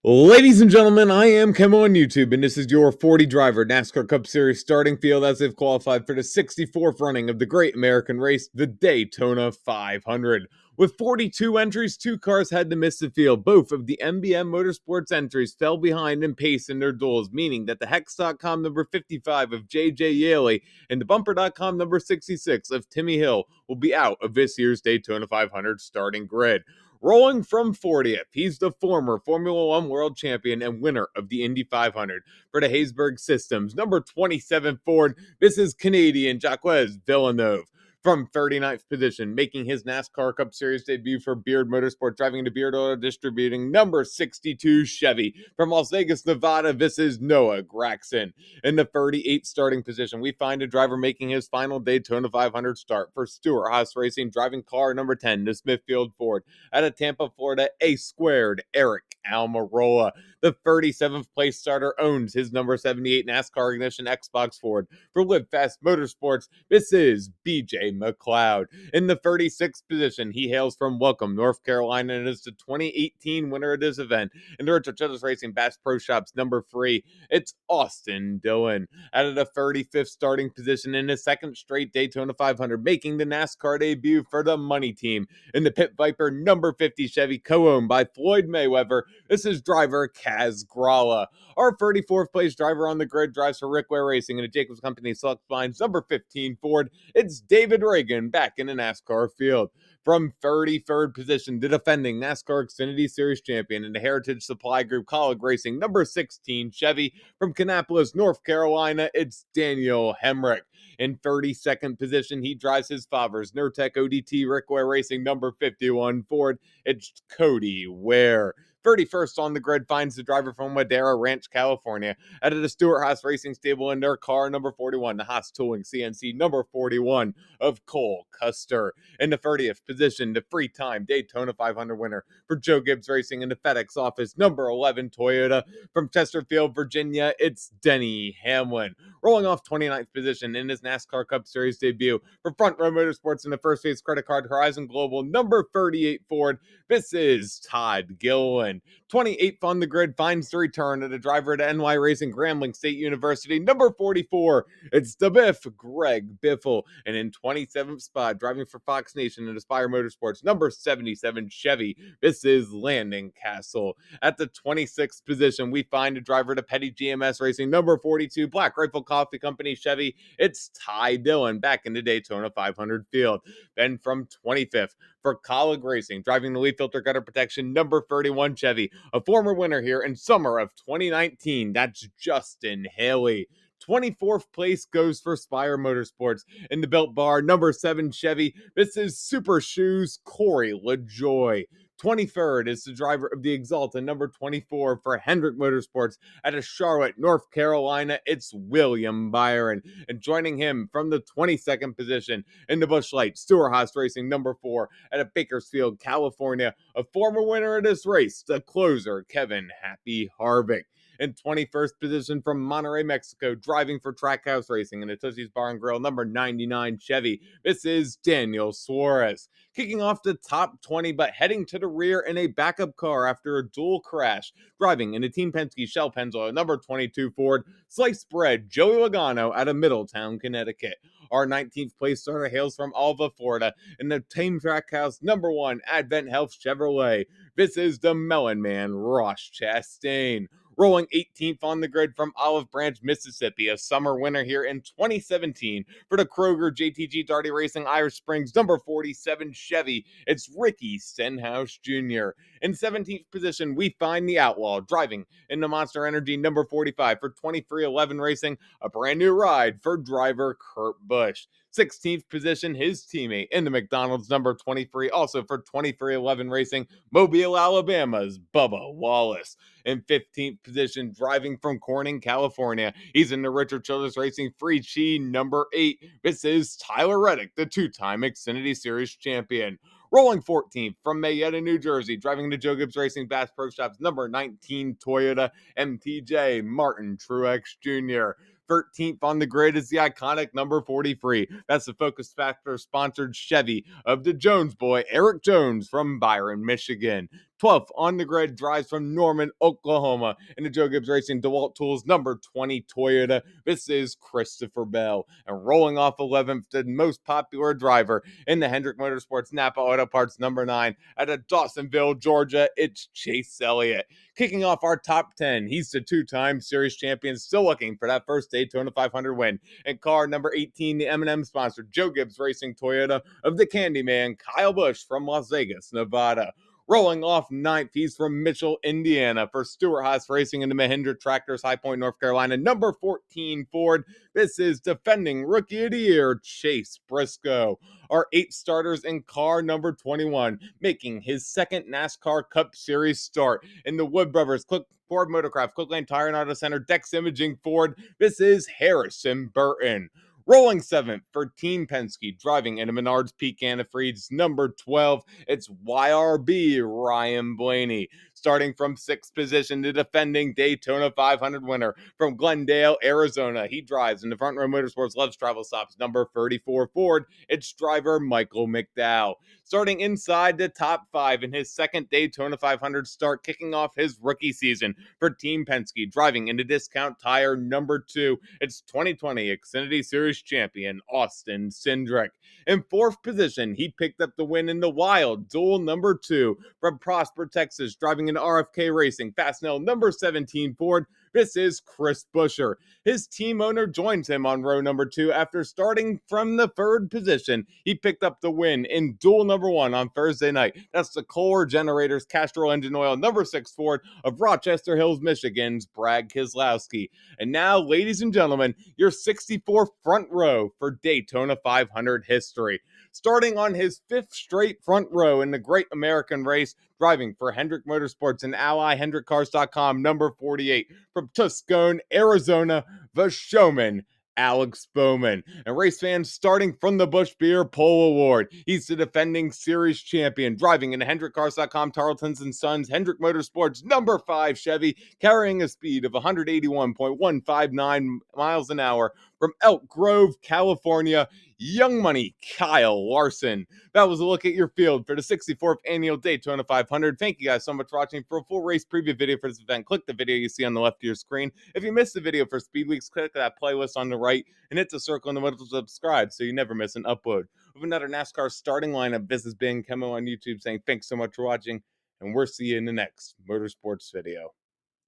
Ladies and gentlemen, I am KEMMO on YouTube, and this is your 40 driver NASCAR Cup Series starting field as they've qualified for the 64th running of the Great American Race, the Daytona 500. With 42 entries, two cars had to miss the field. Both of the MBM Motorsports entries fell behind in pace in their duels, meaning that the Hex.com number 55 of JJ Yaley and the Bumper.com number 66 of Timmy Hill will be out of this year's Daytona 500 starting grid. Rolling from 40th, he's the former Formula One world champion and winner of the Indy 500 for the Haysburg Systems. Number 27 Ford, this is Canadian Jacques Villeneuve. From 39th position, making his NASCAR Cup Series debut for Beard Motorsport, driving into Beard Auto Distributing, number 62 Chevy. From Las Vegas, Nevada, this is Noah Gragson. In the 38th starting position, we find a driver making his final Daytona 500 start for Stewart-Haas Racing, driving car number 10, the Smithfield Ford. Out of Tampa, Florida, A squared, Eric Almirola. The 37th place starter owns his number 78 NASCAR Ignition Xbox Ford. For Live Fast Motorsports, this is BJ McLeod. In the 36th position, he hails from Welcome, North Carolina, and is the 2018 winner of this event. In the Richard Childress Racing Bass Pro Shops number 3, it's Austin Dillon. Out of the 35th starting position in his second straight Daytona 500, making the NASCAR debut for the Money Team. In the Pit Viper number 50 Chevy, co-owned by Floyd Mayweather, this is driver Kaz Gralla. Our 34th place driver on the grid drives for Rick Ware Racing in a Jacobs Company Select Lines number 15 Ford. It's David Reagan back in the NASCAR field. From 33rd position, the defending NASCAR Xfinity Series champion in the Heritage Supply Group Colleague Racing number 16 Chevy. From Kannapolis, North Carolina, it's Daniel Hemrick. In 32nd position, he drives his father's Nurtec ODT Rick Ware Racing number 51 Ford. It's Cody Ware. 31st on the grid finds the driver from Madera Ranch, California, out of the Stewart-Haas Racing Stable in their car number 41, the Haas Tooling CNC number 41 of Cole Custer. In the 30th position, the three-time Daytona 500 winner for Joe Gibbs Racing in the FedEx office number 11 Toyota. From Chesterfield, Virginia, it's Denny Hamlin. Rolling off 29th position in his NASCAR Cup Series debut for Front Row Motorsports in the First Phase Credit Card Horizon Global number 38 Ford, this is Todd Gilliland. 28th on the grid finds the return of the driver at NY Racing Grambling State University, number 44. It's the Biff, Greg Biffle. And in 27th spot, driving for Fox Nation and Aspire Motorsports, number 77 Chevy, this is Landon Castle. At the 26th position, we find a driver to Petty GMS Racing, number 42, Black Rifle Coffee Company Chevy. It's Ty Dillon back in the Daytona 500 field. Then from 25th, for Colleague Racing, driving the leaf filter gutter protection number 31 Chevy, a former winner here in summer of 2019, that's Justin Haley. 24th place goes for Spire Motorsports in the Built Bar number 7 Chevy. This is Super Shoes Corey LaJoy. 23rd is the driver of the Exalta number 24 for Hendrick Motorsports out of Charlotte, North Carolina. It's William Byron. And joining him from the 22nd position in the Busch Light, Stewart-Haas Racing number 4 out of Bakersfield, California, a former winner of this race, the closer, Kevin Happy Harvick. In 21st position from Monterrey, Mexico, driving for Trackhouse Racing in a Tushy's Bar and Grill number 99 Chevy, this is Daniel Suarez. Kicking off the top 20, but heading to the rear in a backup car after a dual crash, driving in a Team Penske Shell Pennzoil number 22 Ford, sliced bread Joey Logano out of Middletown, Connecticut. Our 19th place starter hails from Alva, Florida, in the Team Trackhouse number 1 Advent Health Chevrolet. This is the Melon Man, Ross Chastain. Rolling 18th on the grid from Olive Branch, Mississippi, a summer winner here in 2017 for the Kroger JTG Darty Racing Irish Springs number 47 Chevy. It's Ricky Stenhouse Jr. In 17th position, we find the Outlaw driving in the Monster Energy number 45 for 2311 Racing, a brand new ride for driver Kurt Busch. 16th position, his teammate in the McDonald's number 23, also for 2311 Racing, Mobile, Alabama's Bubba Wallace. In 15th position, driving from Corning, California, he's in the Richard Childress Racing Free Chi number 8. This is Tyler Reddick, the two-time Xfinity Series champion. Rolling 14th from Mayetta, New Jersey, driving the Joe Gibbs Racing Bass Pro Shops number 19 Toyota MTJ, Martin Truex Jr. 13th on the grid is the iconic number 43. That's the Focus Factor sponsored Chevy of the Jones boy, Eric Jones from Byron, Michigan. 12th on the grid, drives from Norman, Oklahoma, in the Joe Gibbs Racing DeWalt Tools number 20 Toyota. This is Christopher Bell. And rolling off 11th, the most popular driver in the Hendrick Motorsports Napa Auto Parts number 9 out of Dawsonville, Georgia, it's Chase Elliott. Kicking off our top 10, he's the two-time series champion, still looking for that first Daytona 500 win. And car number 18, the M&M sponsor, Joe Gibbs Racing Toyota of the Candyman, Kyle Busch from Las Vegas, Nevada. Rolling off 9th, he's from Mitchell, Indiana, for Stewart Haas Racing in the Mahindra Tractors, High Point, North Carolina, number 14 Ford. This is defending Rookie of the Year, Chase Briscoe. Our 8 starters in car number 21, making his second NASCAR Cup Series start in the Wood Brothers Ford Motorcraft, Quick Lane Tire and Auto Center, Dex Imaging Ford. This is Harrison Burton. Rolling 7th for Team Penske, driving in a Menards Peak Antifreeze number 12, it's YRB Ryan Blaney. Starting from 6th position, the defending Daytona 500 winner from Glendale, Arizona. He drives in the Front Row Motorsports Loves Travel Stops number 34 Ford. It's driver Michael McDowell. Starting inside the top 5 in his second Daytona 500 start, kicking off his rookie season for Team Penske, driving in the Discount Tire number 2. It's 2020 Xfinity Series champion Austin Cindric. In 4th position, he picked up the win in the Wild Duel number 2 from Prosper, Texas, driving in RFK Racing Fastnell number 17 Ford. This is Chris Buescher. His team owner joins him on row number 2 after starting from the 3rd position. He picked up the win in Duel number 1 on Thursday night. That's the Kohler Generators Castrol Engine Oil number 6 Ford of Rochester Hills, Michigan's Brad Keselowski. And now, ladies and gentlemen, your 64th front row for Daytona 500 history. Starting on his 5th straight front row in the Great American Race, driving for Hendrick Motorsports and Ally HendrickCars.com, number 48, from Tucson, Arizona, the showman, Alex Bowman. And race fans, starting from the Busch Beer Pole Award, he's the defending series champion, driving in a HendrickCars.com Tarleton's and Sons Hendrick Motorsports number 5 Chevy, carrying a speed of 181.159 miles an hour from Elk Grove, California, Young Money Kyle Larson. That was a look at your field for the 64th annual Daytona 500. Thank you guys so much for watching. For a full race preview video for this event, click the video you see on the left of your screen. If you missed the video for Speed Weeks, click that playlist on the right and hit the circle in the middle to subscribe so you never miss an upload. With another NASCAR starting lineup, this has been KEMMO on YouTube saying thanks so much for watching, and we'll see you in the next Motorsports video.